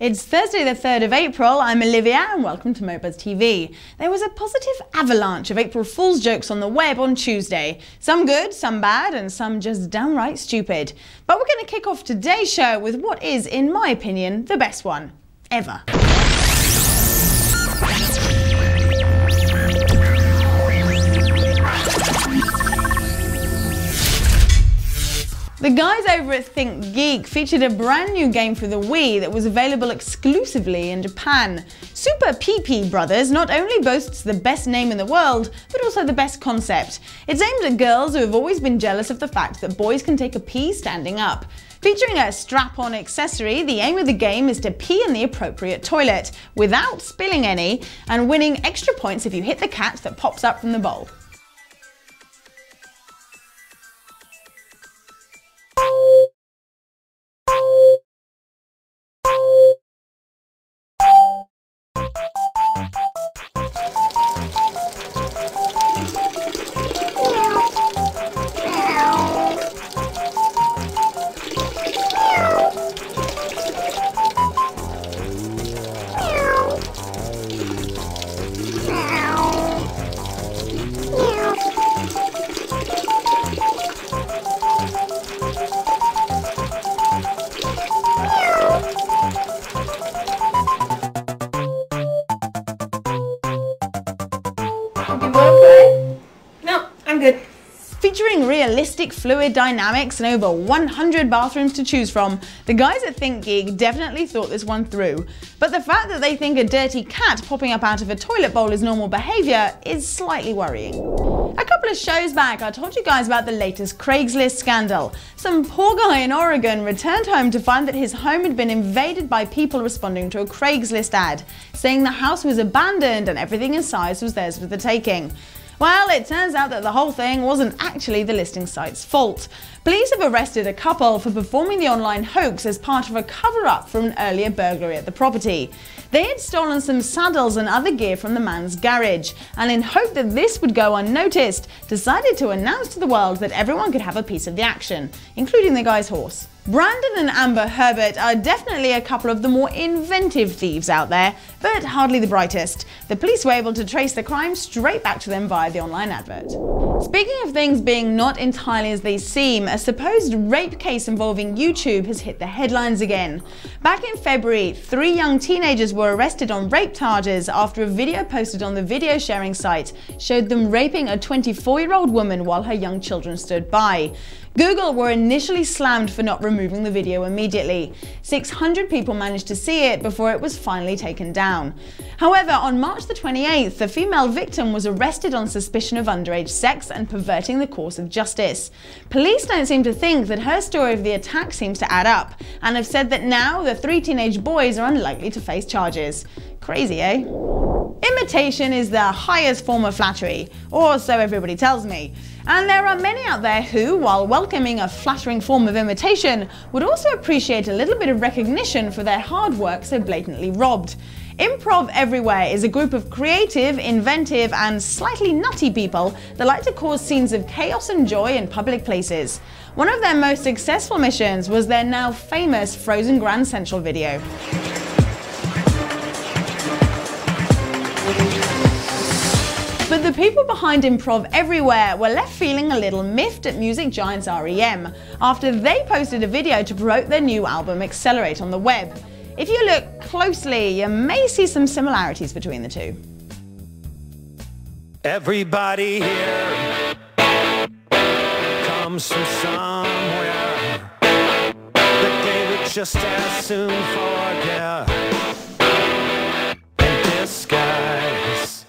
It's Thursday the 3rd of April, I'm Olivia and welcome to MoBuzz TV. There was a positive avalanche of April Fool's jokes on the web on Tuesday. Some good, some bad, and some just downright stupid. But we're going to kick off today's show with what is, in my opinion, the best one ever. The guys over at ThinkGeek featured a brand new game for the Wii that was available exclusively in Japan. Super Pii Pii Brothers not only boasts the best name in the world, but also the best concept. It's aimed at girls who have always been jealous of the fact that boys can take a pee standing up. Featuring a strap-on accessory, the aim of the game is to pee in the appropriate toilet, without spilling any, and winning extra points if you hit the cat that pops up from the bowl. No, I'm good. Featuring realistic fluid dynamics and over 100 bathrooms to choose from, the guys at ThinkGeek definitely thought this one through. But the fact that they think a dirty cat popping up out of a toilet bowl is normal behaviour is slightly worrying. A couple of shows back, I told you guys about the latest Craigslist scandal. Some poor guy in Oregon returned home to find that his home had been invaded by people responding to a Craigslist ad, saying the house was abandoned and everything inside was theirs for the taking. Well, it turns out that the whole thing wasn't actually the listing site's fault. Police have arrested a couple for performing the online hoax as part of a cover-up for an earlier burglary at the property. They had stolen some saddles and other gear from the man's garage, and in hope that this would go unnoticed, decided to announce to the world that everyone could have a piece of the action, including the guy's horse. Brandon and Amber Herbert are definitely a couple of the more inventive thieves out there, but hardly the brightest. The police were able to trace the crime straight back to them via the online advert. Speaking of things being not entirely as they seem, a supposed rape case involving YouTube has hit the headlines again. Back in February, 3 young teenagers were arrested on rape charges after a video posted on the video sharing site showed them raping a 24-year-old woman while her young children stood by. Google were initially slammed for not removing the video immediately. 600 people managed to see it before it was finally taken down. However, on March the 28th, the female victim was arrested on suspicion of underage sex and perverting the course of justice. Police don't seem to think that her story of the attack seems to add up, and have said that now the 3 teenage boys are unlikely to face charges. Crazy, eh? Imitation is the highest form of flattery, or so everybody tells me. And there are many out there who, while welcoming a flattering form of imitation, would also appreciate a little bit of recognition for their hard work so blatantly robbed. Improv Everywhere is a group of creative, inventive, and slightly nutty people that like to cause scenes of chaos and joy in public places. One of their most successful missions was their now famous Frozen Grand Central video. But the people behind Improv Everywhere were left feeling a little miffed at music giants R.E.M. after they posted a video to promote their new album Accelerate on the web. If you look closely, you may see some similarities between the two. Everybody here comes from somewhere that they would just as soon forget in disguise.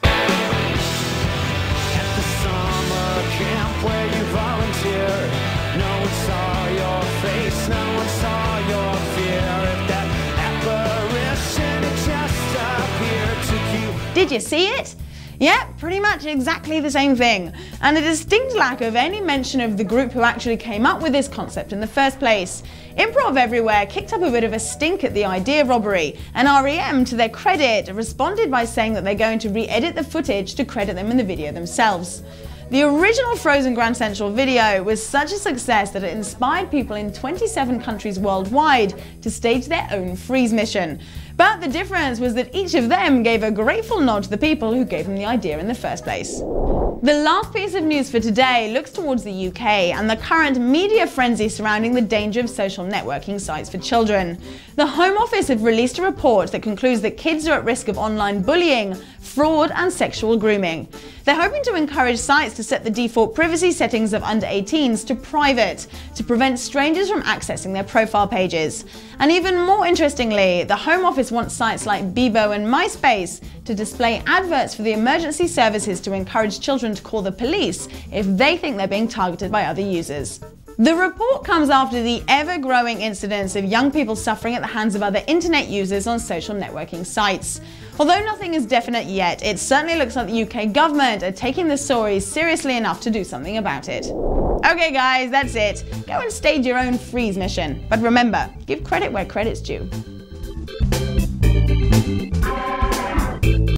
At the summer camp where you volunteered, no one saw your face, no one saw your fear. If that apparition had just appeared to you. Did you see it? Yeah, pretty much exactly the same thing. And a distinct lack of any mention of the group who actually came up with this concept in the first place. Improv Everywhere kicked up a bit of a stink at the idea robbery, and R.E.M, to their credit, responded by saying that they're going to re-edit the footage to credit them in the video themselves. The original Frozen Grand Central video was such a success that it inspired people in 27 countries worldwide to stage their own freeze mission. But the difference was that each of them gave a grateful nod to the people who gave them the idea in the first place. The last piece of news for today looks towards the UK and the current media frenzy surrounding the danger of social networking sites for children. The Home Office have released a report that concludes that kids are at risk of online bullying, fraud and sexual grooming. They're hoping to encourage sites to set the default privacy settings of under 18s to private to prevent strangers from accessing their profile pages. And even more interestingly, the Home Office wants sites like Bebo and MySpace to display adverts for the emergency services to encourage children to call the police if they think they're being targeted by other users. The report comes after the ever-growing incidence of young people suffering at the hands of other internet users on social networking sites. Although nothing is definite yet, it certainly looks like the UK government are taking the story seriously enough to do something about it. Okay guys, that's it. Go and stage your own freeze mission. But remember, give credit where credit's due.